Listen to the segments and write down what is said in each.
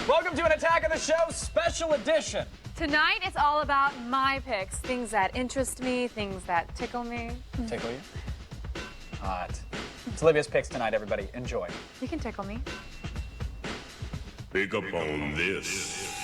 Welcome to an Attack of the Show special edition. Tonight, it's all about my picks. Things that interest me, things that tickle me. Tickle you? Hot. It's Olivia's picks tonight, everybody. Enjoy. You can tickle me. Pick up on this.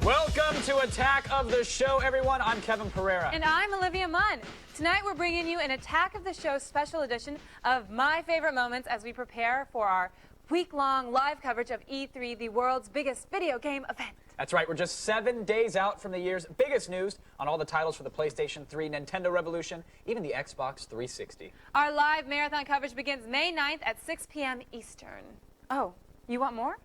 Welcome to Attack of the Show, everyone. I'm Kevin Pereira. And I'm Olivia Munn. Tonight, we're bringing you an Attack of the Show special edition of my favorite moments as we prepare for our week-long live coverage of E3, the world's biggest video game event. That's right. We're just 7 days out from the year's biggest news on all the titles for the PlayStation 3, Nintendo Revolution, even the Xbox 360. Our live marathon coverage begins May 9th at 6 p.m. Eastern. Oh, you want more?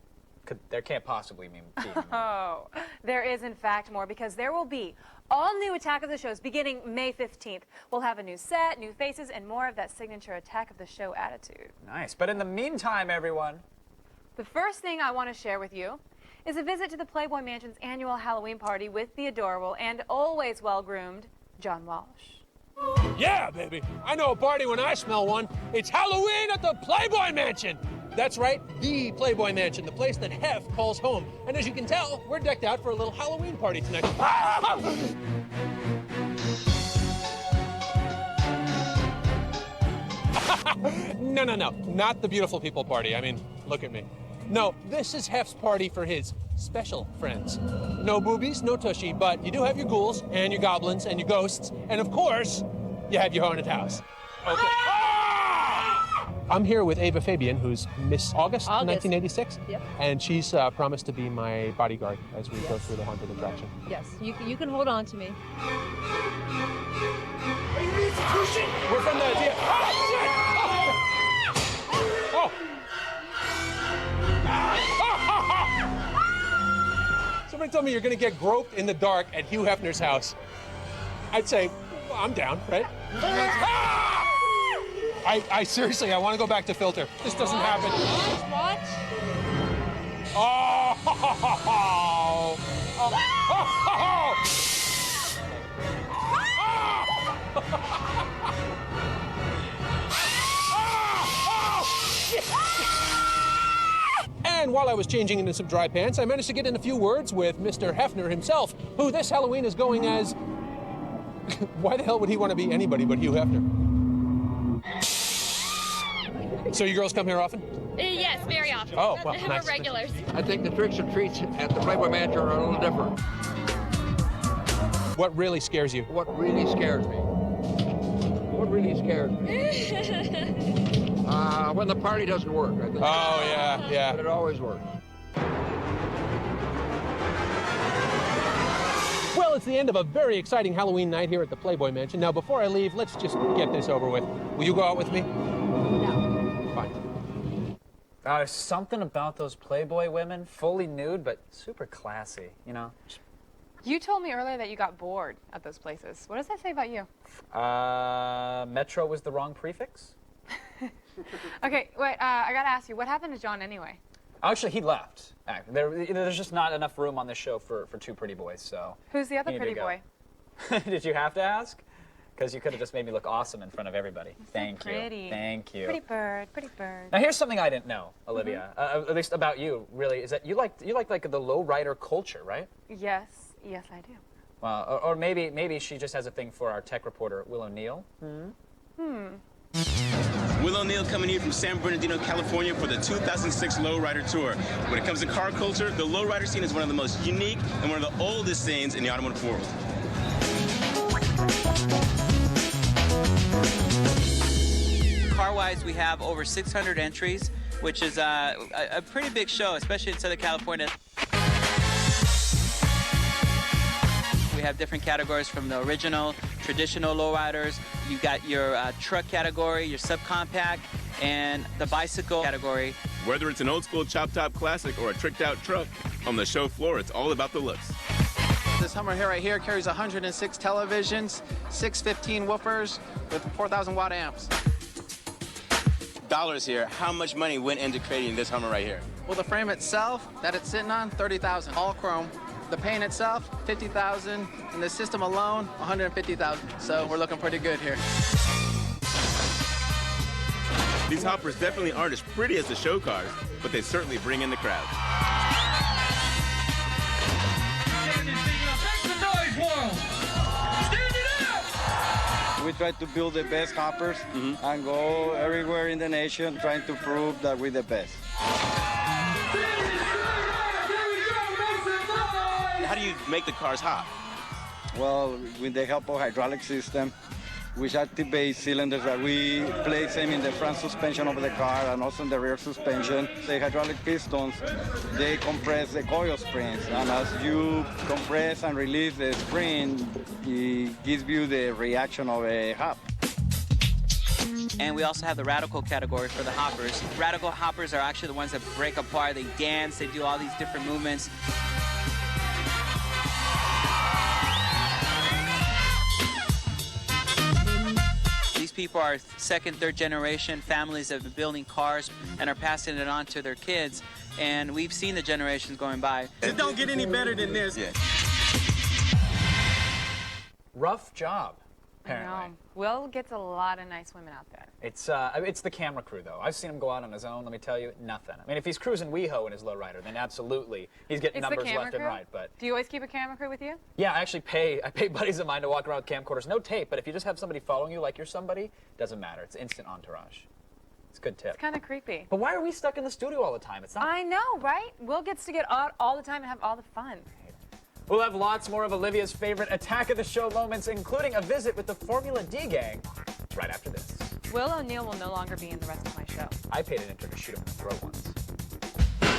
There can't possibly be more. Oh, there is in fact more, because there will be all new Attack of the Shows beginning May 15th. We'll have a new set, new faces, and more of that signature Attack of the Show attitude. Nice. But in the meantime, everyone, the first thing I want to share with you is a visit to the Playboy Mansion's annual Halloween party with the adorable and always well-groomed John Walsh. Yeah, baby. I know a party when I smell one. It's Halloween at the Playboy Mansion. That's right, the Playboy Mansion, the place that Hef calls home. And as you can tell, we're decked out for a little Halloween party tonight. No, not the beautiful people party. I mean, look at me. No, this is Hef's party for his special friends. No boobies, no tushy, but you do have your ghouls and your goblins and your ghosts, and of course, you have your haunted house. Okay. I'm here with Ava Fabian, who's Miss August. 1986. Yep. And she's promised to be my bodyguard as we go through the haunted attraction. Yes, you can hold on to me. We're from the... Oh! Somebody told me you're going to get groped in the dark at Hugh Hefner's house. I'd say, well, I'm down, right? I seriously, I want to go back to filter. This doesn't happen. Watch. Oh! And while I was changing into some dry pants, I managed to get in a few words with Mr. Hefner himself, who this Halloween is going as... Why the hell would he want to be anybody but Hugh Hefner? So you girls come here often? Yes, very often. Oh, well, We're nice. regulars. I think the tricks and treats at the Playboy Mansion are a little different. What really scares you? What really scares me? What really scares me? When the party doesn't work, I think. Oh, yeah. But it always works. Well, it's the end of a very exciting Halloween night here at the Playboy Mansion. Now, before I leave, let's just get this over with. Will you go out with me? No. Fine. there's something about those Playboy women, fully nude, but super classy, you know? You told me earlier that you got bored at those places. What does that say about you? Metro was the wrong prefix? Okay, wait, I gotta ask you, what happened to John anyway? Actually, he left. There's just not enough room on this show for two pretty boys, so... Who's the other he pretty needed to boy? go. Did you have to ask? Because you could have just made me look awesome in front of everybody. Thank you. Pretty. Thank you. Pretty bird, pretty bird. Now here's something I didn't know, Olivia, at least about you, really, is that you like the lowrider culture, right? Yes, I do. Well, or maybe she just has a thing for our tech reporter, Will O'Neill. Will O'Neill coming here from San Bernardino, California for the 2006 Lowrider Tour. When it comes to car culture, the lowrider scene is one of the most unique and one of the oldest scenes in the automotive world. Car-wise, we have over 600 entries, which is a pretty big show, especially in Southern California. We have different categories from the original, traditional lowriders. You've got your truck category, your subcompact, and the bicycle category. Whether it's an old school chop top classic or a tricked out truck, on the show floor, it's all about the looks. This Hummer here right here carries 106 televisions, 615 woofers with 4,000 watt amps. dollars here. How much money went into creating this Hummer right here? Well, the frame itself that it's sitting on, $30,000, all chrome. The paint itself, $50,000, and the system alone, $150,000. So we're looking pretty good here. These hoppers definitely aren't as pretty as the show cars, but they certainly bring in the crowd. We try to build the best hoppers and go everywhere in the nation trying to prove that we're the best. How do you make the cars hop? Well, with the help of hydraulic system, which activates cylinders that we place them in the front suspension of the car and also in the rear suspension. The hydraulic pistons, they compress the coil springs, and as you compress and release the spring, it gives you the reaction of a hop. And we also have the radical category for the hoppers. Radical hoppers are actually the ones that break apart. They dance, they do all these different movements. These people are second, third generation families that have been building cars and are passing it on to their kids. And we've seen the generations going by. It don't get any better than this. Yeah. Rough job, I apparently. know. Will gets a lot of nice women out there. It's the camera crew, though. I've seen him go out on his own, let me tell you, nothing. I mean, if he's cruising WeHo in his lowrider, then absolutely, he's getting It's the numbers camera left and crew? right. But Do you always keep a camera crew with you? yeah, I actually pay buddies of mine to walk around with camcorders. No tape, but if you just have somebody following you like you're somebody, doesn't matter. It's instant entourage. It's a good tip. It's kind of creepy. But why are we stuck in the studio all the time? It's not. I know, right? Will gets to get out all the time and have all the fun. We'll have lots more of Olivia's favorite Attack of the Show moments, including a visit with the Formula D gang, right after this. Will O'Neill will no longer be in the rest of my show. I paid an intern to shoot him in the throat once.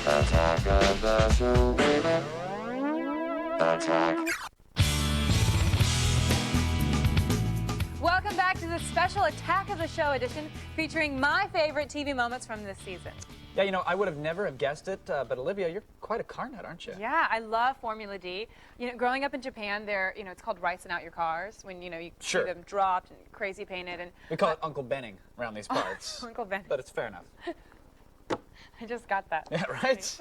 Attack of the show, baby. Attack. Welcome back to the special Attack of the Show edition featuring my favorite TV moments from this season. Yeah, you know, I would have never have guessed it, but Olivia, you're quite a car nut, aren't you? Yeah, I love Formula D. You know, growing up in Japan, it's called ricing out your cars when, you Sure. see them dropped and crazy painted. And We call it Uncle Benning around these parts. Uncle Ben. But it's fair enough. I just got that. Yeah, right?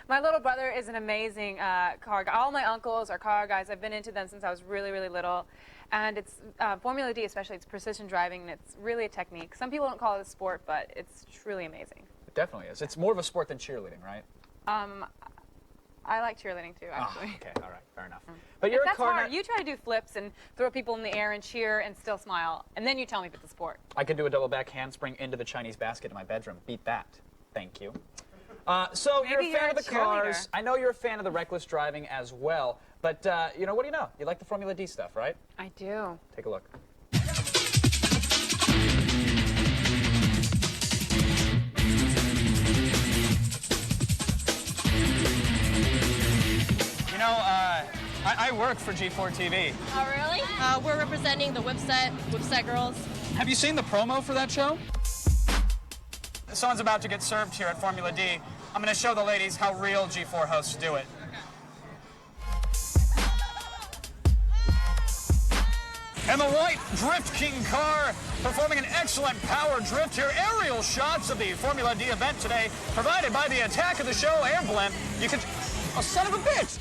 My little brother is an amazing car guy. All my uncles are car guys. I've been into them since I was really, really little. And it's Formula D especially, it's precision driving, and it's really a technique. Some people don't call it a sport, but it's truly amazing. It definitely is. It's more of a sport than cheerleading, right? I like cheerleading too, actually. Oh, okay, all right, fair enough. But you're a That's car hard. nut. You try to do flips and throw people in the air and cheer and still smile, and then you tell me if it's a sport. I could do a double back handspring into the Chinese basket in my bedroom. Beat that. Thank you. So Maybe you're a you're fan a of the cars. cheerleader. I know you're a fan of the reckless driving as well. But, you know, what do you know? You like the Formula D stuff, right? I do. Take a look. You know, I work for G4 TV. Oh, really? We're representing the Whipset girls. Have you seen the promo for that show? Someone's about to get served here at Formula D. I'm going to show the ladies how real G4 hosts do it. And the white Drift King car performing an excellent power drift here. Aerial shots of the Formula D event today, provided by the Attack of the Show air blimp. You can... Oh, son of a bitch!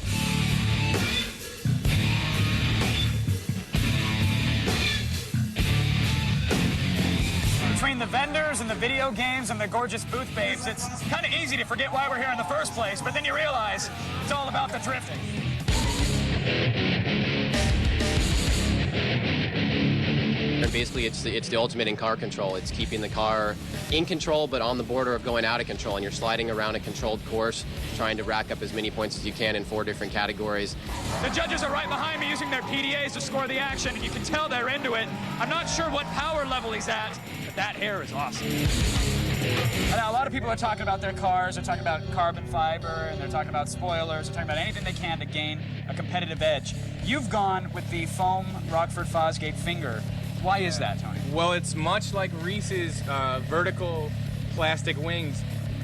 Between the vendors and the video games and the gorgeous booth babes, it's kind of easy to forget why we're here in the first place, but then you realize it's all about the drifting. And basically, it's the ultimate in car control. It's keeping the car in control, but on the border of going out of control. And you're sliding around a controlled course, trying to rack up as many points as you can in 4 different categories. The judges are right behind me using their PDAs to score the action, and you can tell they're into it. I'm not sure what power level he's at, but that hair is awesome. Now, a lot of people are talking about their cars. They're talking about carbon fiber, and they're talking about spoilers. They're talking about anything they can to gain a competitive edge. You've gone with the foam Rockford Fosgate finger. Why is that, Tony? Well, it's much like Reese's vertical plastic wings.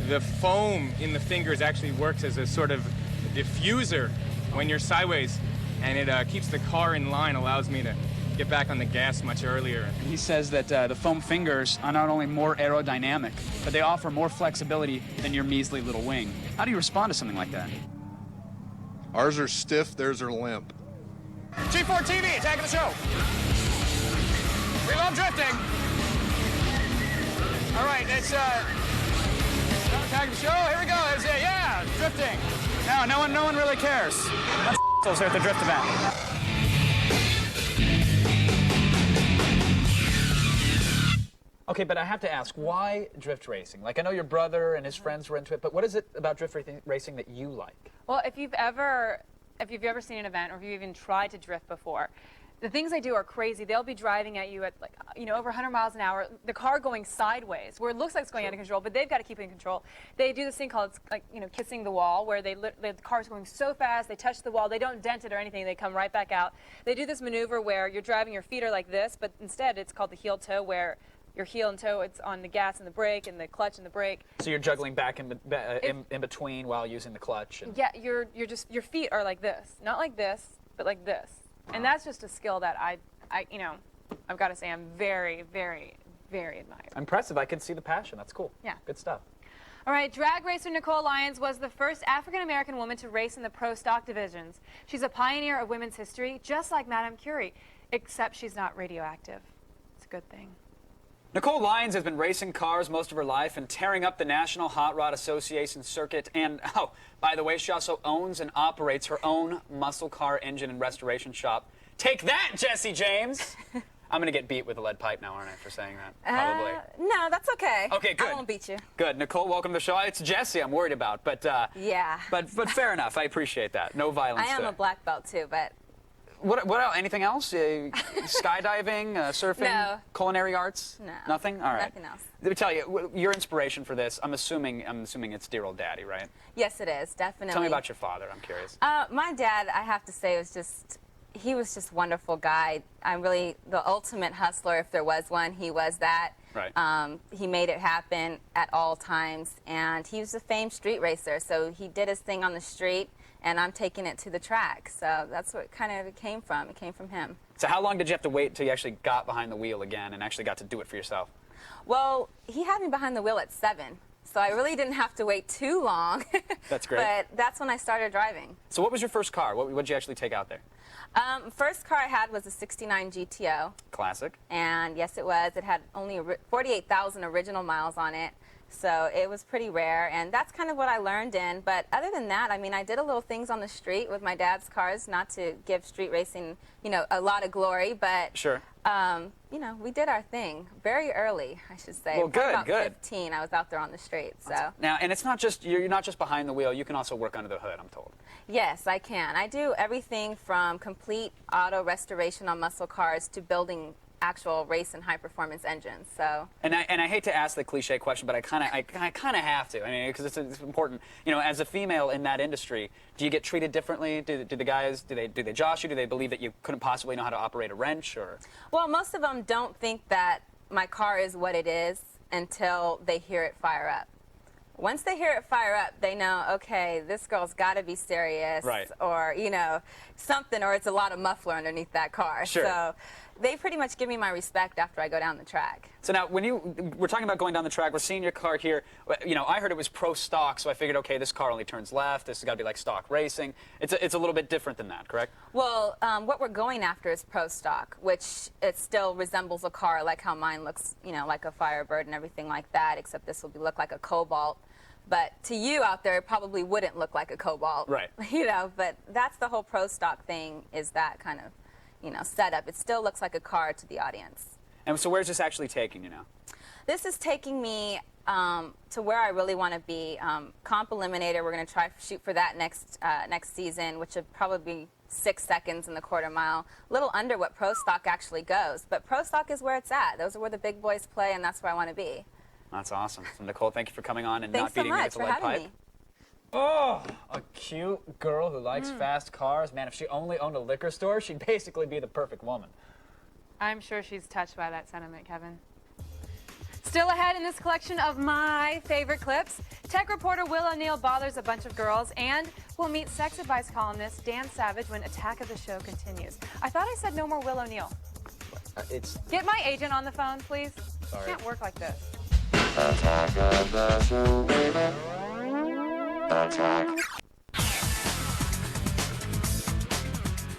The foam in the fingers actually works as a sort of diffuser when you're sideways, and it keeps the car in line, allows me to get back on the gas much earlier. He says that the foam fingers are not only more aerodynamic, but they offer more flexibility than your measly little wing. How do you respond to something like that? Ours are stiff, theirs are limp. G4 TV, tagging the show. We love drifting. All right, it's tagging the show. Here we go. It's, yeah, drifting. No one really cares. That's here at the drift event. Okay, but I have to ask, why drift racing? Like, I know your brother and his friends were into it, but what is it about drift racing that you like? Well, if you've ever seen an event, or if you've even tried to drift before, the things they do are crazy. They'll be driving at you at, like, over 100 miles an hour, the car going sideways, where it looks like it's going out of control, but they've got to keep it in control. They do this thing called, like, kissing the wall, where the car's going so fast, they touch the wall, they don't dent it or anything, they come right back out. They do this maneuver where you're driving, your feet are like this, but instead it's called the heel toe, where your heel and toe, it's on the gas and the brake and the clutch and the brake. So you're juggling back in between while using the clutch. And yeah, your feet are like this, not like this, but like this. And that's just a skill that I've got to say I'm very, very, very admire. Impressive. I can see the passion. That's cool. Yeah. Good stuff. All right, drag racer Nicole Lyons was the first African-American woman to race in the pro stock divisions. She's a pioneer of women's history, just like Madame Curie, except she's not radioactive. It's a good thing. Nicole Lyons has been racing cars most of her life and tearing up the National Hot Rod Association circuit. And, oh, by the way, she also owns and operates her own muscle car engine and restoration shop. Take that, Jesse James! I'm going to get beat with a lead pipe now, aren't I, for saying that? Probably. No, that's okay. Okay, good. I won't beat you. Good. Nicole, welcome to the show. It's Jesse I'm worried about, but... yeah. But fair enough. I appreciate that. No violence I am there. a black belt, too, but... What else? Anything else? Skydiving, surfing, no. Culinary arts? No. Nothing? All right. Nothing else. Let me tell you, your inspiration for this, I'm assuming it's dear old daddy, right? Yes, it is, definitely. Tell me about your father, I'm curious. My dad, I have to say, he was just a wonderful guy. I'm really the ultimate hustler, if there was one. He was that. Right. He made it happen at all times, and he was a famed street racer, so he did his thing on the street, and I'm taking it to the track. So that's what kind of it came from. It came from him. So how long did you have to wait until you actually got behind the wheel again and actually got to do it for yourself? Well, he had me behind the wheel at 7, so I really didn't have to wait too long. That's great. But that's when I started driving. So what was your first car? What did you actually take out there? First car I had was a '69 GTO. Classic. And yes, it was. It had only 48,000 original miles on it. So it was pretty rare, and that's kind of what I learned in. But other than that, I mean, I did a little things on the street with my dad's cars, not to give street racing, a lot of glory, but sure. We did our thing very early, I should say. Well, good, about good. 15, I was out there on the street. So now, and it's not just you're not just behind the wheel. You can also work under the hood, I'm told. yes, I can. I do everything from complete auto restoration on muscle cars to building actual race and high performance engines. So and I hate to ask the cliche question, but I kind of have to. I mean, because it's important. As a female in that industry, do you get treated differently? Do the guys do they josh you? Do they believe that you couldn't possibly know how to operate a wrench? Or well, most of them don't think that my car is what it is until they hear it fire up. Once they hear it fire up, they know, okay, this girl's got to be serious, right. Or something, or it's a lot of muffler underneath that car. Sure. So they pretty much give me my respect after I go down the track. So now, we're talking about going down the track, we're seeing your car here. I heard it was pro stock, so I figured, okay, this car only turns left. This has got to be like stock racing. It's a little bit different than that, correct? Well, what we're going after is pro stock, which it still resembles a car like how mine looks, like a Firebird and everything like that, except this will look like a Cobalt. But to you out there, it probably wouldn't look like a Cobalt. Right. But that's the whole pro stock thing, is that kind of, setup. It still looks like a car to the audience. And so where's this actually taking you now? This is taking me to where I really want to be. Comp Eliminator, we're going to try to shoot for that next season, which would probably be 6 seconds in the quarter mile. A little under what pro stock actually goes. But pro stock is where it's at. Those are where the big boys play, and that's where I want to be. That's awesome. So Nicole, thank you for coming on and Thanks not beating me with so the much lead for having pipe. me. Oh, a cute girl who likes fast cars. Man, if she only owned a liquor store, she'd basically be the perfect woman. I'm sure she's touched by that sentiment, Kevin. Still ahead in this collection of my favorite clips, tech reporter Will O'Neill bothers a bunch of girls, and we'll meet sex advice columnist Dan Savage when Attack of the Show continues. I thought I said no more Will O'Neill. It's... Get my agent on the phone, please. Sorry. It can't work like this. Attack of the show, baby. Attack.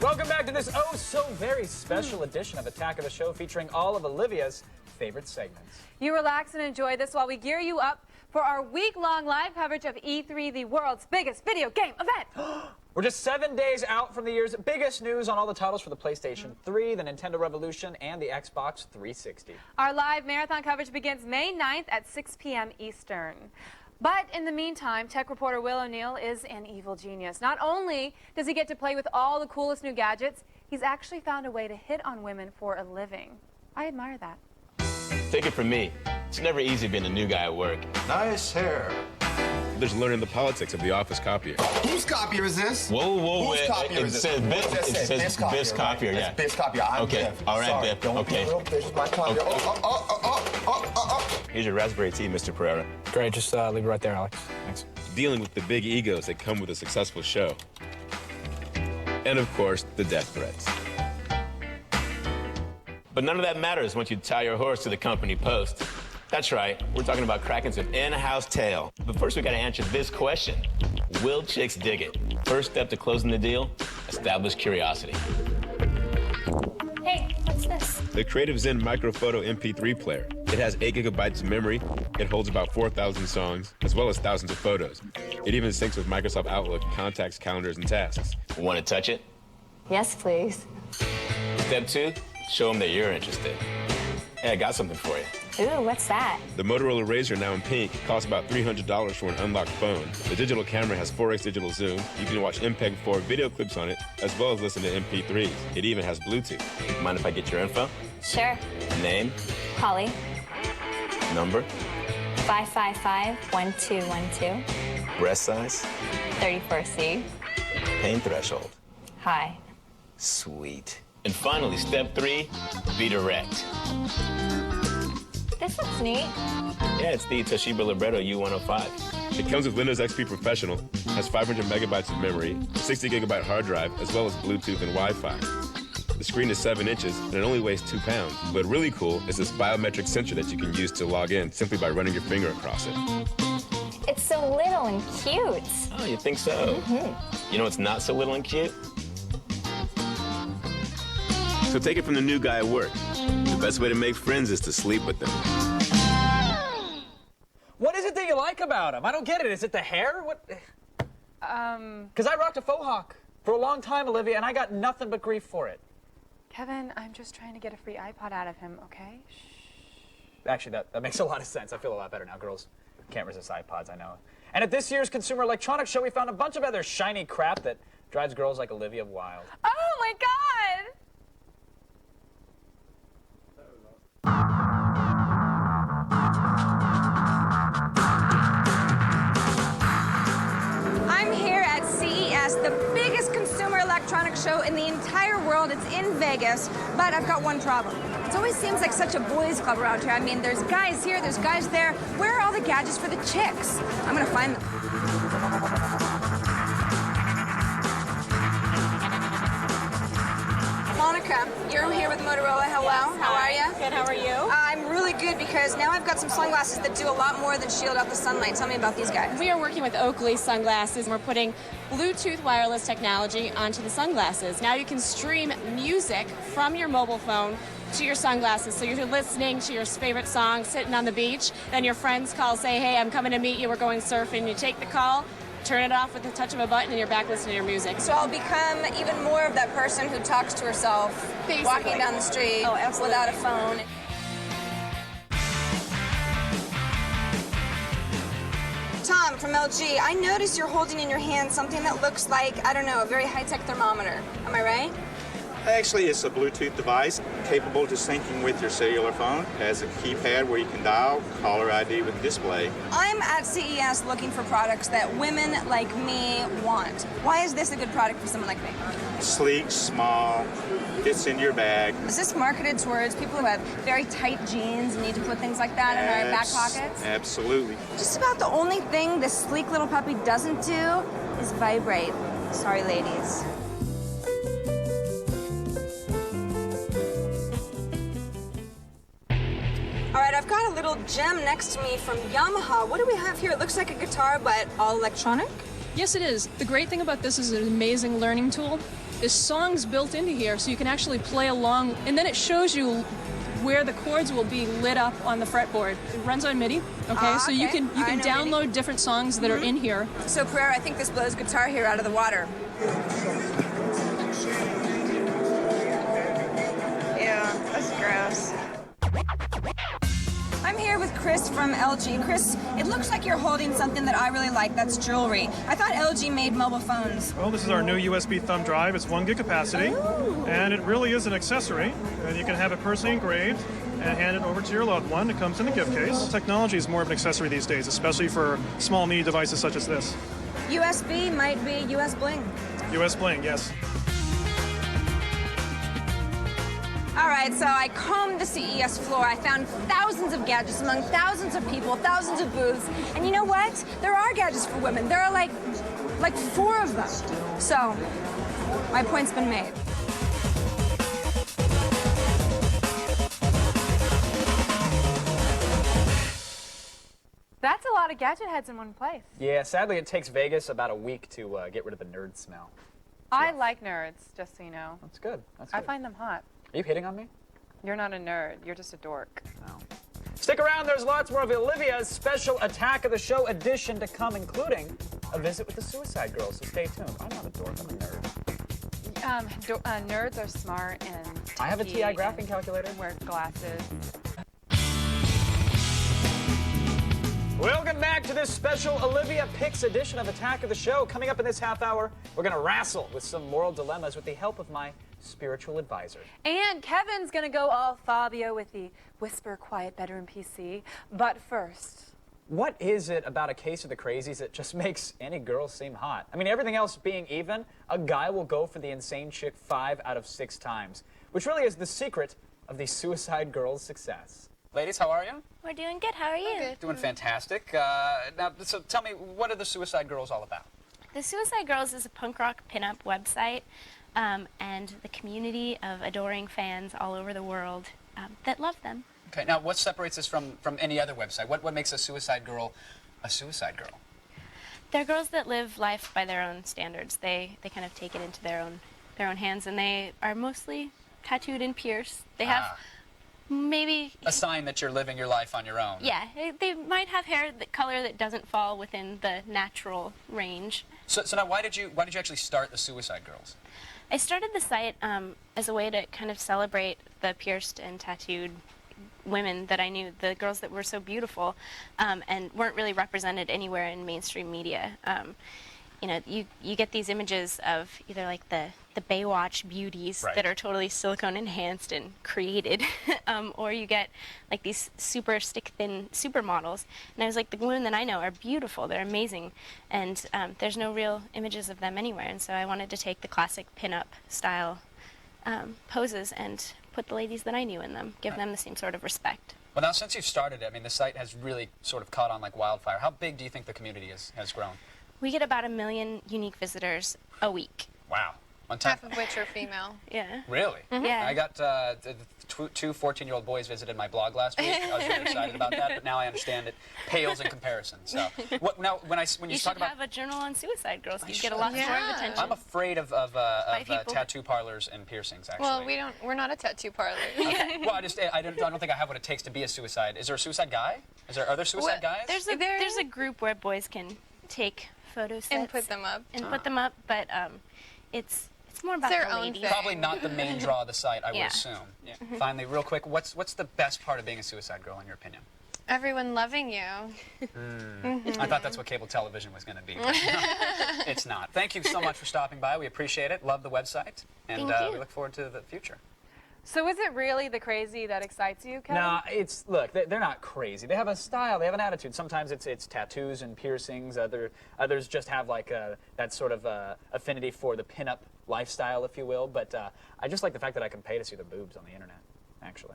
Welcome back to this oh so very special edition of Attack of the Show featuring all of Olivia's favorite segments. You relax and enjoy this while we gear you up for our week-long live coverage of E3, the world's biggest video game event. We're just 7 days out from the year's biggest news on all the titles for the PlayStation 3, the Nintendo Revolution, and the Xbox 360. Our live marathon coverage begins May 9th at 6 p.m. Eastern. But in the meantime, tech reporter Will O'Neill is an evil genius. Not only does he get to play with all the coolest new gadgets, he's actually found a way to hit on women for a living. I admire that. Take it from me. It's never easy being a new guy at work. Nice hair. There's learning the politics of the office copier. Whose copier is this? Whoa, whoa, Whose copier is it this? says Biff's copier, yeah. It's Biff's copier. I'm okay, Biff. all right, Sorry. Biff. Don't Okay. be real Biff. It's my copier. Here's your raspberry tea, Mr. Pereira. Great, just leave it right there, Alex. Thanks. Dealing with the big egos that come with a successful show. And of course, the death threats. But none of that matters once you tie your horse to the company post. That's right, we're talking about cracking some in-house tail. But first we gotta answer this question. Will chicks dig it? First step to closing the deal, establish curiosity. Hey, what's this? The Creative Zen Microphoto MP3 player. It has 8 gigabytes of memory. It holds about 4,000 songs, as well as thousands of photos. It even syncs with Microsoft Outlook, contacts, calendars, and tasks. Want to touch it? Yes, please. Step 2, show them that you're interested. Hey, I got something for you. Ooh, what's that? The Motorola Razr, now in pink, costs about $300 for an unlocked phone. The digital camera has 4x digital zoom. You can watch MPEG-4 video clips on it, as well as listen to MP3s. It even has Bluetooth. Mind if I get your info? Sure. Name? Holly. Number? 555-1212. Breast size? 34C. Pain threshold? Hi. Sweet. And finally, step 3, be direct. This looks neat. Yeah, it's the Toshiba Libretto U105. It comes with Windows XP Professional, has 500 megabytes of memory, 60 gigabyte hard drive, as well as Bluetooth and Wi-Fi. The screen is 7 inches, and it only weighs 2 pounds. But really cool is this biometric sensor that you can use to log in simply by running your finger across it. It's so little and cute. Oh, you think so? Mm-hmm. You know what's not so little and cute? So take it from the new guy at work. The best way to make friends is to sleep with them. What is it that you like about him? I don't get it. Is it the hair? What? Because I rocked a faux hawk for a long time, Olivia, and I got nothing but grief for it. Kevin, I'm just trying to get a free iPod out of him, okay? Shh. Actually, that makes a lot of sense. I feel a lot better now. Girls can't resist iPods, I know. And at this year's Consumer Electronics Show, we found a bunch of other shiny crap that drives girls like Olivia wild. Oh my God! I'm here at CES, the biggest consumer electronics show in the entire world. It's in Vegas, but I've got one problem. It always seems like such a boys' club around here. I mean, there's guys here, there's guys there. Where are all the gadgets for the chicks? I'm gonna find them. Monica, you're here with Motorola. Hello, Yes, how hi. are you? Good, how are you? I'm really good because now I've got some sunglasses that do a lot more than shield out the sunlight. Tell me about these guys. We are working with Oakley sunglasses. We're putting Bluetooth wireless technology onto the sunglasses. Now you can stream music from your mobile phone to your sunglasses. So you're listening to your favorite song, sitting on the beach, then your friends call, say, hey, I'm coming to meet you, we're going surfing. You take the call, turn it off with the touch of a button, and you're back listening to your music. So I'll become even more of that person who talks to herself, Basically. walking down the street without a phone. Tom from LG, I noticed you're holding in your hand something that looks like, I don't know, a very high-tech thermometer. Am I right? Actually, it's a Bluetooth device capable of syncing with your cellular phone. It has a keypad where you can dial, caller ID with display. I'm at CES looking for products that women like me want. Why is this a good product for someone like me? Sleek, small, fits in your bag. Is this marketed towards people who have very tight jeans and need to put things like that in their back pockets? Absolutely. Just about the only thing this sleek little puppy doesn't do is vibrate. Sorry, ladies. little gem next to me from Yamaha. What do we have here? It looks like a guitar, but all electronic. Yes, it is. The great thing about this is an amazing learning tool. There's songs built into here, so you can actually play along, and then it shows you where the chords will be lit up on the fretboard. It runs on MIDI, okay? So you can download different songs that are in here. So, Pereira, I think this blows guitar here out of the water. Yeah, that's gross. I'm here with Chris from LG. Chris, it looks like you're holding something that I really like. That's jewelry. I thought LG made mobile phones. Well, this is our new USB thumb drive. It's 1 gig capacity, and it really is an accessory. And you can have it personally engraved and hand it over to your loved one. It comes in a gift case. Technology is more of an accessory these days, especially for small mini devices such as this. USB might be US Bling. US Bling, yes. All right, so I combed the CES floor. I found thousands of gadgets among thousands of people, thousands of booths. And you know what? There are gadgets for women. There are like 4 of them. So, my point's been made. That's a lot of gadget heads in one place. Yeah, sadly, it takes Vegas about a week to get rid of the nerd smell. I like nerds, just so you know. That's good. That's good. I find them hot. Are you hitting on me? You're not a nerd. You're just a dork. No. Stick around. There's lots more of Olivia's special Attack of the Show edition to come, including a visit with the Suicide Girls. So stay tuned. I'm not a dork. I'm a nerd. Nerds are smart and I have a TI graphing calculator. Wear glasses. Welcome back to this special Olivia Picks edition of Attack of the Show. Coming up in this half hour, we're going to wrestle with some moral dilemmas with the help of my spiritual advisor. And Kevin's going to go all Fabio with the Whisper Quiet Bedroom PC. But first... What is it about a case of the crazies that just makes any girl seem hot? I mean, everything else being even, a guy will go for the insane chick 5 out of 6 times, which really is the secret of the Suicide Girls' success. Ladies, how are you? We're doing good. How are you? Good. Doing fantastic. Now, so tell me, what are the Suicide Girls all about? The Suicide Girls is a punk rock pinup website and the community of adoring fans all over the world that love them. Okay, now what separates this from any other website? What makes a Suicide Girl a Suicide Girl? They're girls that live life by their own standards. They kind of take it into their own hands, and they are mostly tattooed and pierced. They have maybe a sign that you're living your life on your own. Yeah, they might have hair color that doesn't fall within the natural range. So now, why did you actually start the Suicide Girls? I started the site as a way to kind of celebrate the pierced and tattooed women that I knew, the girls that were so beautiful and weren't really represented anywhere in mainstream media. You know, you get these images of either like the Baywatch beauties that are totally silicone enhanced and created, or you get like these super stick thin supermodels. And I was like, the women that I know are beautiful, they're amazing, and there's no real images of them anywhere. And so I wanted to take the classic pinup style poses and put the ladies that I knew in them, give them the same sort of respect. Well, now since you've started it, I mean, the site has really sort of caught on like wildfire. How big do you think the community has grown? We get about 1 million unique visitors a week. Wow. Half of which are female. Yeah. Really? Mm-hmm. Yeah. I got two 14-year-old boys visited my blog last week. I was really excited about that, but now I understand it pales in comparison. So, now when you should talk about have a journal on Suicide Girls, you get a lot more attention. I'm afraid of tattoo parlors and piercings. Actually. Well, we're not a tattoo parlor. Okay. Well, I don't think I have what it takes to be a suicide. Is there a suicide guy? Are there suicide guys? There's a group where boys can take photo sets and put them up. But it's more about their the own ladies. thing. Probably not the main draw of the site, I would Yeah. assume. Yeah. Mhm. Finally, real quick, what's the best part of being a suicide girl, in your opinion? Everyone loving you. I thought that's what cable television was going to be. But it's not. Thank you so much for stopping by. We appreciate it. Love the website. And Thank you. we look forward to the future. So is it really the crazy that excites you, Kevin? No, look, they're not crazy. They have a style, they have an attitude. Sometimes it's tattoos and piercings. Others just have like that sort of affinity for the pinup lifestyle, if you will. But I just like the fact that I can pay to see the boobs on the internet, actually.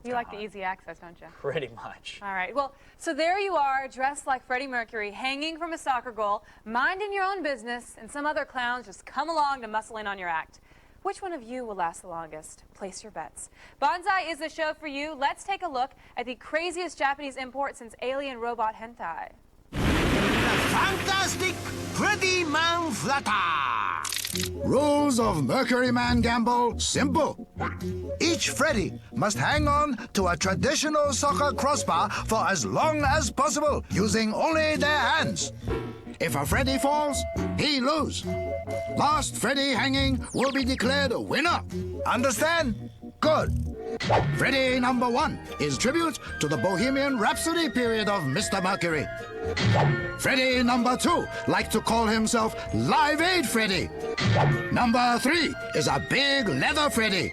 You like the easy access, don't you? Pretty much. All right. Well, so there you are, dressed like Freddie Mercury, hanging from a soccer goal, minding your own business, and some other clowns just come along to muscle in on your act. Which one of you will last the longest? Place your bets. Bonsai is the show for you. Let's take a look at the craziest Japanese import since alien robot hentai. Fantastic Freddy Man Flutter! Rules of Mercury Man Gamble simple. Each Freddy must hang on to a traditional soccer crossbar for as long as possible, using only their hands. If a Freddy falls, he lose. Last Freddy hanging will be declared a winner. Understand? Good. Freddy number 1 is tribute to the Bohemian Rhapsody period of Mr. Mercury. Freddy number 2 likes to call himself Live Aid Freddy. Number 3 is a big leather Freddy.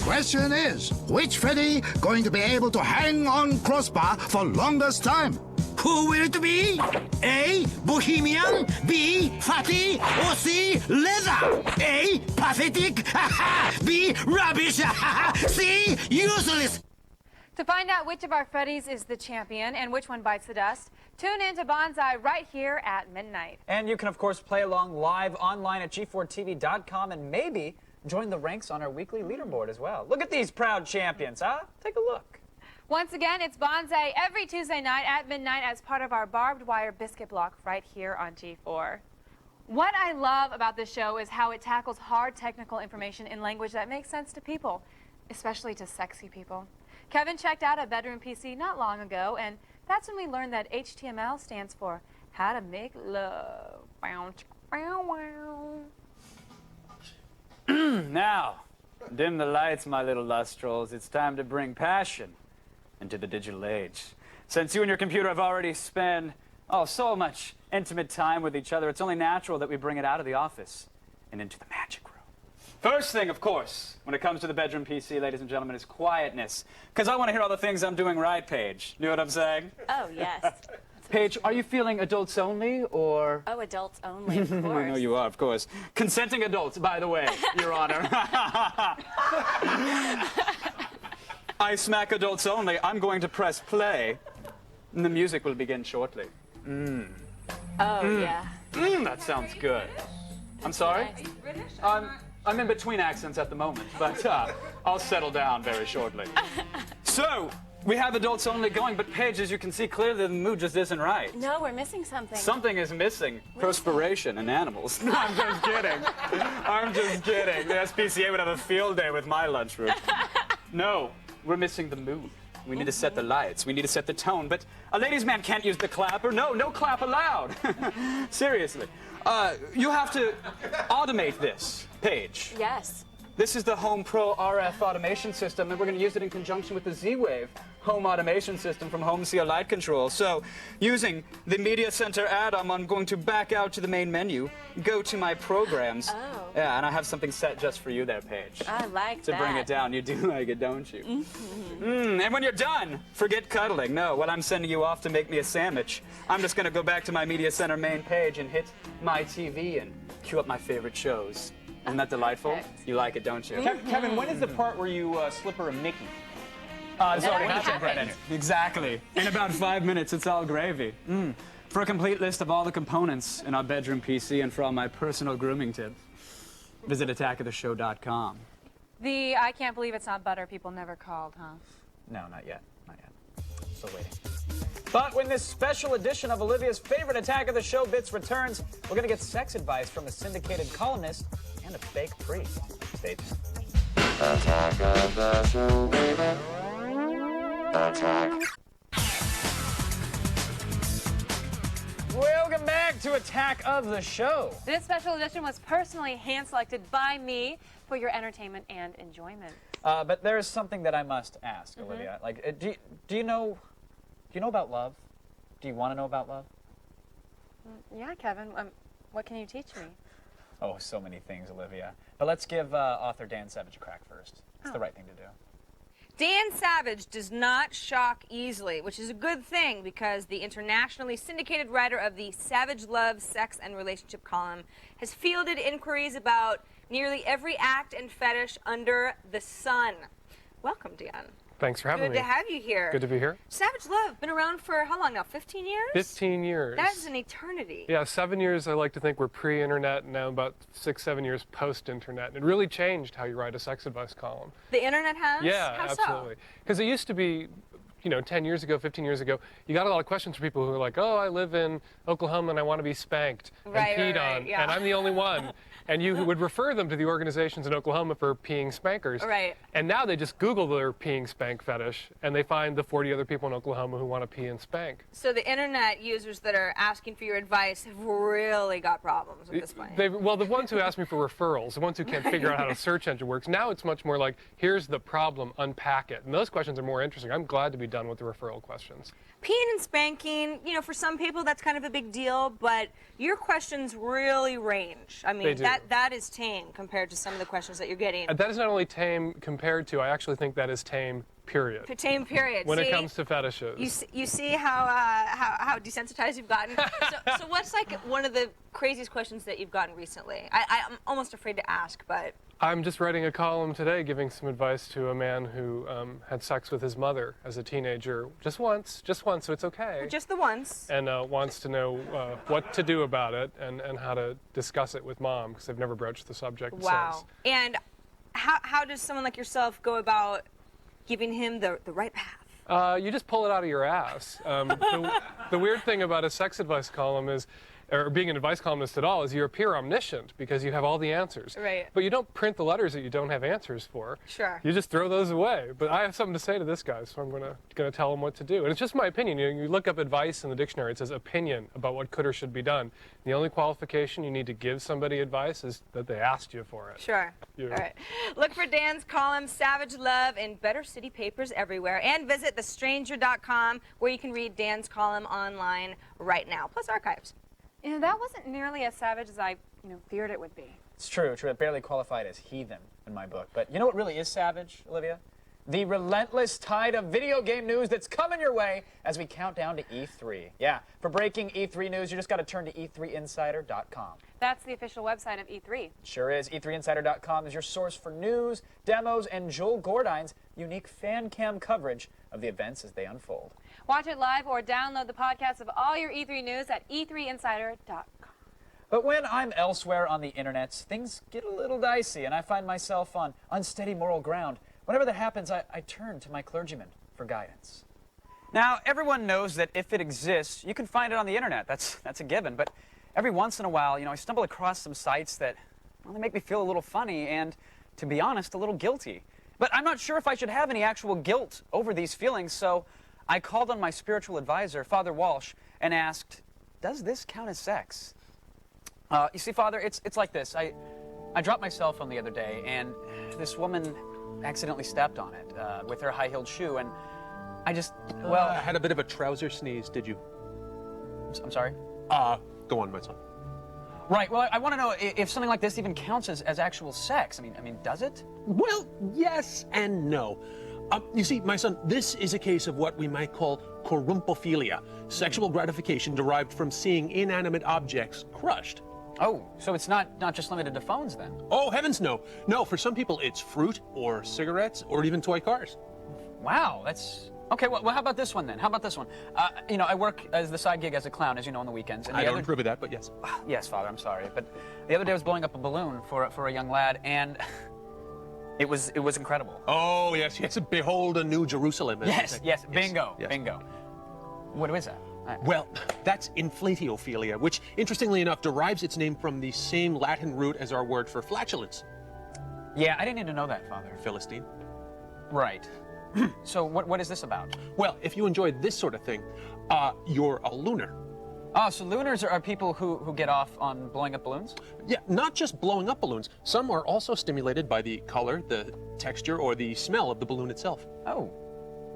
Question is, which Freddy going to be able to hang on crossbar for longest time? Who will it be? A. Bohemian, B. Fatty, or C. Leather? A. Pathetic, B. Rubbish, C. Useless. To find out which of our Freddys is the champion and which one bites the dust, tune in to Bonsai right here at midnight. And you can, of course, play along live online at g4tv.com and maybe join the ranks on our weekly leaderboard as well. Look at these proud champions, huh? Take a look. Once again, it's Bonsai every Tuesday night at midnight as part of our barbed wire biscuit block right here on G4. What I love about this show is how it tackles hard technical information in language that makes sense to people, especially to sexy people. Kevin checked out a bedroom PC not long ago, and that's when we learned that HTML stands for how to make love. Now, dim the lights, my little lustrels. It's time to bring passion into the digital age. Since you and your computer have already spent, so much intimate time with each other, it's only natural that we bring it out of the office and into the magic room. First thing, of course, when it comes to the bedroom PC, ladies and gentlemen, is quietness. Because I want to hear all the things I'm doing right, Paige. You know what I'm saying? Oh, yes. Paige, are you feeling adults only, or? Oh, adults only, of course. I know you are, of course. Consenting adults, by the way, Your Honor. I smack adults only. I'm going to press play, and the music will begin shortly. Yeah. That sounds good. I'm sorry? I'm in between accents at the moment, but I'll settle down very shortly. So, we have adults only going, but Paige, as you can see clearly, the mood just isn't right. No, we're missing something. Something is missing. Perspiration and animals. No, I'm just kidding. I'm just kidding. The SPCA would have a field day with my lunchroom. No, we're missing the mood. We need to set the lights. We need to set the tone. But a ladies' man can't use the clapper. No clap allowed. Seriously. You have to automate this, Paige. Yes. This is the Home Pro RF automation system, and we're going to use it in conjunction with the Z-Wave home automation system from Home Seal Light Control. So, using the Media Center add-on, I'm going to back out to the main menu, go to my programs. Oh. Yeah, and I have something set just for you there, Paige. I like to that. bring it down. You do like it, don't you? And when you're done, forget cuddling. No, when I'm sending you off to make me a sandwich, I'm just going to go back to my Media Center main page and hit my TV and cue up my favorite shows. Isn't that delightful? Perfect. You like it, don't you? Kevin, when is the part where you slip her a Mickey? It's already happened. Exactly. In about 5 minutes, it's all gravy. For a complete list of all the components in our bedroom PC and for all my personal grooming tips, visit attackoftheshow.com. The I can't believe it's not butter people never called, huh? No, not yet. Not yet. Still waiting. But when this special edition of Olivia's favorite Attack of the Show bits returns, we're going to get sex advice from a syndicated columnist and a fake priest. Stay tuned. Attack of the Show, baby. Attack. Welcome back to Attack of the Show. This special edition was personally hand-selected by me for your entertainment and enjoyment. But there is something that I must ask, Olivia. Like, do you know about love? Do you want to know about love? Yeah, Kevin. What can you teach me? Oh, so many things, Olivia. But let's give author Dan Savage a crack first. It's the right thing to do. Dan Savage does not shock easily, which is a good thing because the internationally syndicated writer of the Savage Love, Sex, and Relationship column has fielded inquiries about nearly every act and fetish under the sun. Welcome, Dan. Thanks for having me. Good to have you here. Good to be here. Savage Love, been around for how long now? 15 years? 15 years. That is an eternity. Yeah, 7 years I like to think we're pre-internet, and now about 6, 7 years post-internet. It really changed how you write a sex advice column. The internet has? Yeah, How absolutely. Because it used to be, 10 years ago, 15 years ago, you got a lot of questions from people who were like, oh, I live in Oklahoma and I want to be spanked and peed on, yeah. and I'm the only one. And you would refer them to the organizations in Oklahoma for peeing spankers. Right. And now they just Google their peeing spank fetish, and they find the 40 other people in Oklahoma who want to pee and spank. So the internet users that are asking for your advice have really got problems at this point. Well, the ones who ask me for referrals, the ones who can't figure out how the search engine works, now it's much more like, here's the problem, unpack it. And those questions are more interesting. I'm glad to be done with the referral questions. Peeing and spanking, for some people that's kind of a big deal, but your questions really range. I mean, that is tame compared to some of the questions that you're getting. That is not only tame compared to, I actually think that is tame, period. Tame, period. When it comes to fetishes. You see how desensitized you've gotten? so what's like one of the craziest questions that you've gotten recently? I'm almost afraid to ask, but... I'm just writing a column today giving some advice to a man who had sex with his mother as a teenager, just once, so it's okay. Just the once. And wants to know what to do about it and how to discuss it with mom, because they've never broached the subject since. And how does someone like yourself go about giving him the right path? You just pull it out of your ass. The weird thing about a sex advice column is, or being an advice columnist at all, is you appear omniscient because you have all the answers. Right. But you don't print the letters that you don't have answers for. Sure. You just throw those away. But I have something to say to this guy, so I'm gonna tell him what to do. And it's just my opinion. You look up advice in the dictionary, it says opinion about what could or should be done. The only qualification you need to give somebody advice is that they asked you for it. Sure. All right. Look for Dan's column, Savage Love, in Better City papers everywhere. And visit thestranger.com, where you can read Dan's column online right now, plus archives. That wasn't nearly as savage as I, feared it would be. It's true. It barely qualified as heathen in my book. But you know what really is savage, Olivia? The relentless tide of video game news that's coming your way as we count down to E3. Yeah, for breaking E3 news, you just got to turn to E3insider.com. That's the official website of E3. Sure is. E3insider.com is your source for news, demos, and Joel Gordine's unique fan cam coverage of the events as they unfold. Watch it live or download the podcast of all your E3 news at E3insider.com. But when I'm elsewhere on the internet, things get a little dicey, and I find myself on unsteady moral ground. Whenever that happens, I turn to my clergyman for guidance. Now, everyone knows that if it exists, you can find it on the internet. That's a given. But every once in a while, I stumble across some sites that, they make me feel a little funny and, to be honest, a little guilty. But I'm not sure if I should have any actual guilt over these feelings, so I called on my spiritual advisor, Father Walsh, and asked, does this count as sex? You see, Father, it's like this. I dropped my cell phone the other day, and this woman accidentally stepped on it with her high-heeled shoe, and I just, had a bit of a trouser sneeze, did you? I'm sorry? Go on, my son. Right, well, I want to know if something like this even counts as actual sex. I mean, does it? Well, yes and no. You see, my son, this is a case of what we might call corumpophilia, sexual gratification derived from seeing inanimate objects crushed. Oh, so it's not just limited to phones, then? Oh, heavens, no. No, for some people, it's fruit or cigarettes or even toy cars. Wow, that's... Okay, well, how about this one, then? How about this one? I work as the side gig as a clown, as you know, on the weekends. And I don't approve of that, but yes. Yes, Father, I'm sorry. But the other day I was blowing up a balloon for a young lad, and it was incredible. Oh, yes. Behold a new Jerusalem. Yes, bingo, yes. Bingo. What is that? Well, that's inflatiophilia, which, interestingly enough, derives its name from the same Latin root as our word for flatulence. Yeah, I didn't need to know that, Father. Philistine. Right. So what is this about? Well, if you enjoy this sort of thing, you're a lunar. Oh, so lunars are people who get off on blowing up balloons? Yeah, not just blowing up balloons. Some are also stimulated by the color, the texture, or the smell of the balloon itself. Oh.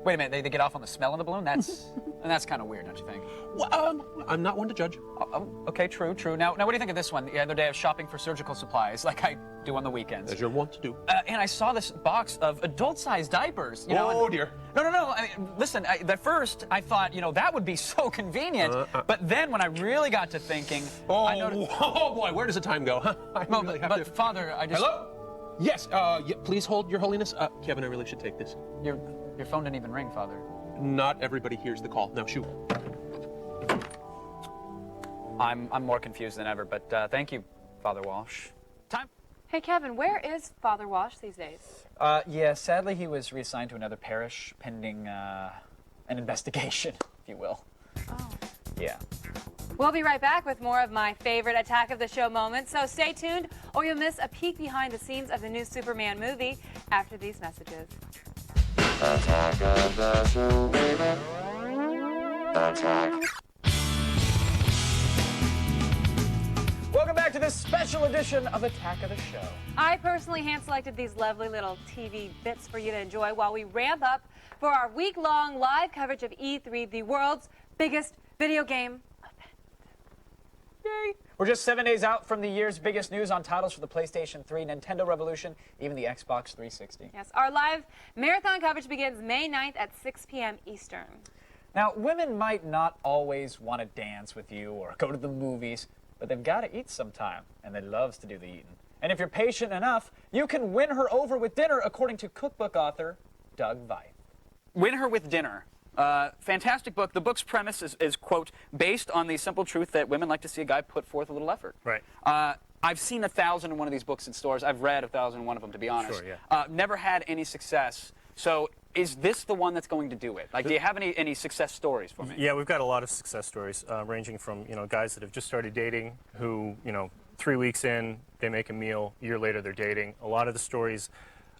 Wait a minute, they get off on the smell of the balloon? That's kind of weird, don't you think? Well, I'm not one to judge. Oh, okay, true. Now, what do you think of this one? The other day I was shopping for surgical supplies, like I do on the weekends. As you're wont to do. And I saw this box of adult-sized diapers. Oh, dear. No. I mean, listen, at first I thought, that would be so convenient. But then when I really got to thinking... Oh, boy, where does the time go? Huh? But Father, I just... Hello? Yes, please hold, Your Holiness. Kevin, I really should take this. Your Your phone didn't even ring, Father. Not everybody hears the call. No, shoot. I'm more confused than ever, but thank you, Father Walsh. Time. Hey, Kevin, where is Father Walsh these days? Yeah, sadly he was reassigned to another parish pending an investigation, if you will. Oh. Yeah. We'll be right back with more of my favorite Attack of the Show moments, so stay tuned or you'll miss a peek behind the scenes of the new Superman movie after these messages. Attack of the Show, baby. Attack. Welcome back to this special edition of Attack of the Show. I personally hand-selected these lovely little TV bits for you to enjoy while we ramp up for our week-long live coverage of E3, the world's biggest video game event. Yay! We're just 7 days out from the year's biggest news on titles for the PlayStation 3, Nintendo Revolution, even the Xbox 360. Yes, our live marathon coverage begins May 9th at 6 p.m. Eastern. Now, women might not always want to dance with you or go to the movies, but they've got to eat sometime, and they loves to do the eating. And if you're patient enough, you can win her over with dinner, according to cookbook author Doug Veith. Win Her with Dinner. Fantastic book. The book's premise is, quote, based on the simple truth that women like to see a guy put forth a little effort. Right. I've seen 1,001 of these books in stores. I've read 1,001 of them, to be honest. Sure, yeah. Never had any success. So is this the one that's going to do it? Like, do you have any success stories for me? Yeah, we've got a lot of success stories, ranging from, guys that have just started dating who, 3 weeks in, they make a meal, a year later they're dating. A lot of the stories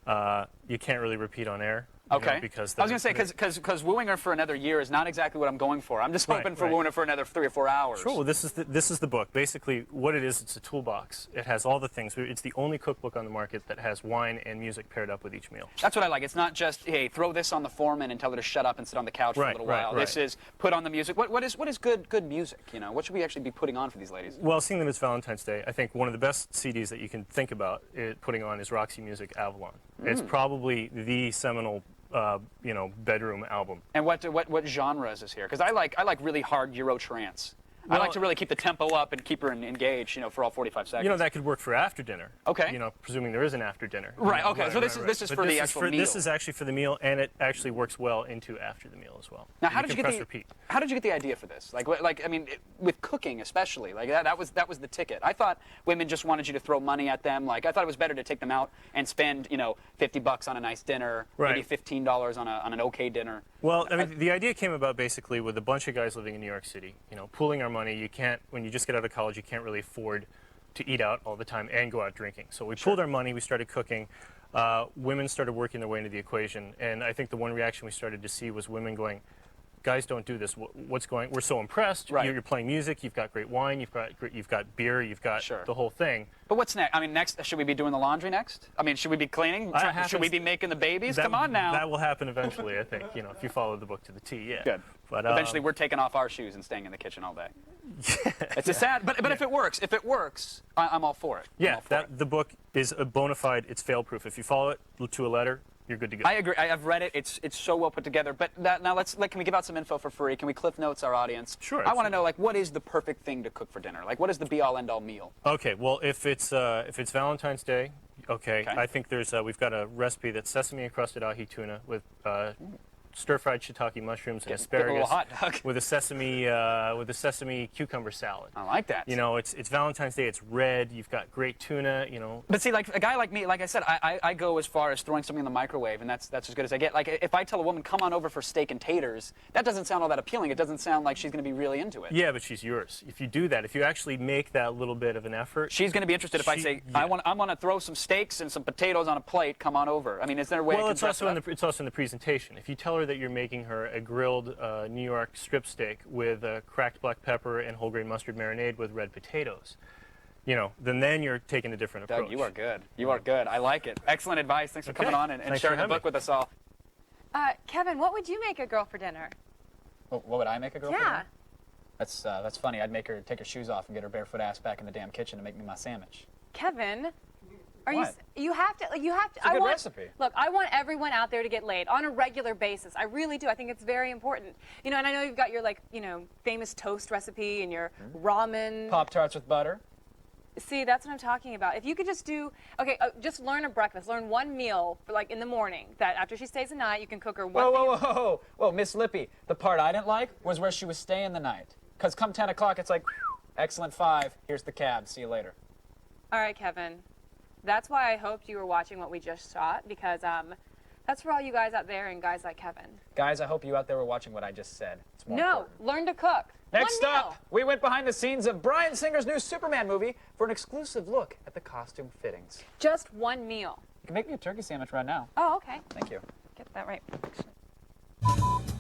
you can't really repeat on air. Okay. Because I was going to say, because wooing her for another year is not exactly what I'm going for. I'm just hoping for wooing her for another 3 or 4 hours. Sure. Well, this is the book. Basically, what it is, it's a toolbox. It has all the things. It's the only cookbook on the market that has wine and music paired up with each meal. That's what I like. It's not just, hey, throw this on the foreman and tell her to shut up and sit on the couch for a little while. This is put on the music. What is good music? What should we actually be putting on for these ladies? Well, seeing that it's Valentine's Day, I think one of the best CDs that you can think about putting on is Roxy Music Avalon. It's probably the seminal bedroom album. And what genre is this here? Because I like really hard Euro trance. I like to really keep the tempo up and keep her engaged, for all 45 seconds. That could work for after dinner. Okay. Presuming there is an after dinner. Right. Okay. So this is for the actual meal. This is actually for the meal, and it actually works well into after the meal as well. Now, how did you get the idea for this? With cooking especially, that was the ticket. I thought women just wanted you to throw money at them. I thought it was better to take them out and spend $50 on a nice dinner, maybe $15 on an okay dinner. Well, the idea came about basically with a bunch of guys living in New York City, pooling our money. You can't, when you just get out of college, you can't really afford to eat out all the time and go out drinking. So we pooled our money, we started cooking. Women started working their way into the equation. And I think the one reaction we started to see was women going, guys don't do this. We're so impressed. Right. You're playing music, you've got great wine, you've got beer, you've got the whole thing. But what's next? Next, should we be doing the laundry next? Should we be cleaning? Should we be making the babies? Come on now. That will happen eventually, I think, if you follow the book to the T, yeah. Good. But eventually we're taking off our shoes and staying in the kitchen all day. It's a sad, but if it works, I'm all for it. Yeah, the book is a bona fide, it's fail-proof. If you follow it to a letter, you're good to go. I agree. I've read it. It's so well put together. But now can we give out some info for free? Can we cliff notes our audience? Sure. I want to know what is the perfect thing to cook for dinner? What is the be-all end-all meal? Okay. Well, if it's Valentine's Day, okay. I think we've got a recipe that's sesame encrusted ahi tuna with stir-fried shiitake mushrooms and asparagus, a little hot, Doug. with a sesame cucumber salad. I like that. It's Valentine's Day. It's red. You've got great tuna. But see, a guy like me, like I said, I go as far as throwing something in the microwave, and that's as good as I get. If I tell a woman, come on over for steak and taters, that doesn't sound all that appealing. It doesn't sound like she's going to be really into it. Yeah, but she's yours. If you do that, if you actually make that little bit of an effort, she's going to be interested. If I say, I want to throw some steaks and some potatoes on a plate, come on over. Is there a way? Well, it's also in the presentation. If you tell her that you're making her a grilled New York strip steak with cracked black pepper and whole grain mustard marinade with red potatoes, then you're taking a different approach. Doug, you are good. You are good. I like it. Excellent advice. Thanks for coming on and sharing the book with us all. Kevin, what would you make a girl for dinner? What would I make a girl for dinner? Yeah. That's funny. I'd make her take her shoes off and get her barefoot ass back in the damn kitchen to make me my sandwich. Kevin, What? you have to. It's a good recipe. Look, I want everyone out there to get laid on a regular basis. I really do. I think it's very important. And I know you've got your famous toast recipe and your ramen. Pop-Tarts with butter. See, that's what I'm talking about. If you could just do, okay, just learn a breakfast. Learn one meal for like in the morning that after she stays the night, you can cook her one Whoa, Miss Lippy. The part I didn't like was where she was staying the night. Because come 10 o'clock, it's like, excellent 5, here's the cab, see you later. All right, Kevin. That's why I hoped you were watching what we just shot, because that's for all you guys out there and guys like Kevin. Guys, I hope you out there were watching what I just said. It's more No, important. learn to cook. Next One up, meal. we went behind the scenes of Bryan Singer's new Superman movie for an exclusive look at the costume fittings. Just one meal. You can make me a turkey sandwich right now. Oh, okay. Thank you. Get that right.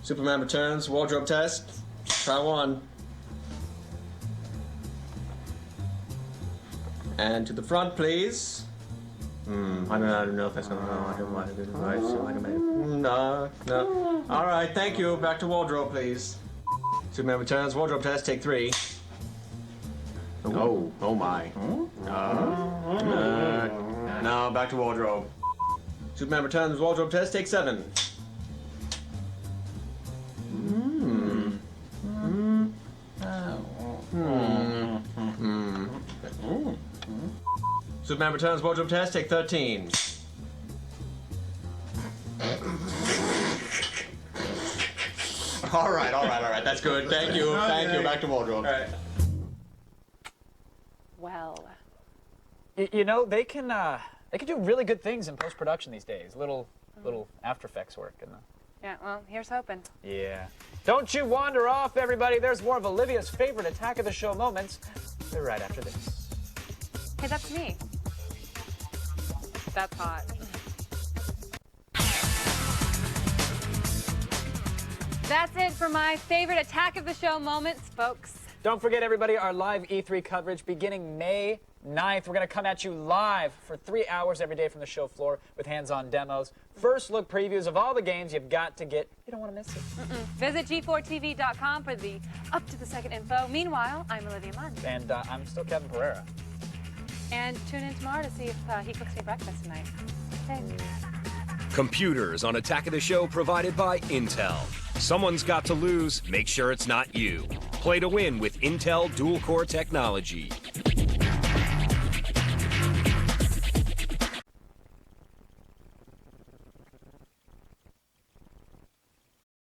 Superman Returns, wardrobe test. Try one. And to the front, please. I don't know if that's gonna go. I don't want to do right. So like no. All right, thank you. Back to wardrobe, please. Superman Returns, wardrobe test, take 3. Oh my. No, back to wardrobe. Superman Returns, wardrobe test, take 7. Superman Returns, wardrobe test, take 13. All right. That's good. Thank you. Back to wardrobe. All right. Well. You know, they can do really good things in post-production these days. Little After Effects work. Yeah, well, here's hoping. Yeah. Don't you wander off, everybody. There's more of Olivia's favorite Attack of the Show moments. They're right after this. Hey, that's me. That's hot. That's it for my favorite Attack of the Show moments, folks. Don't forget, everybody, our live E3 coverage beginning May 9th. We're going to come at you live for 3 hours every day from the show floor with hands-on demos, first look previews of all the games you've got to get. You don't want to miss it. Visit G4TV.com for the up-to-the-second info. Meanwhile, I'm Olivia Munn. And I'm still Kevin Pereira. And tune in tomorrow to see if he cooks me breakfast tonight. Okay. Computers on Attack of the Show provided by Intel. Someone's got to lose. Make sure it's not you. Play to win with Intel dual-core technology.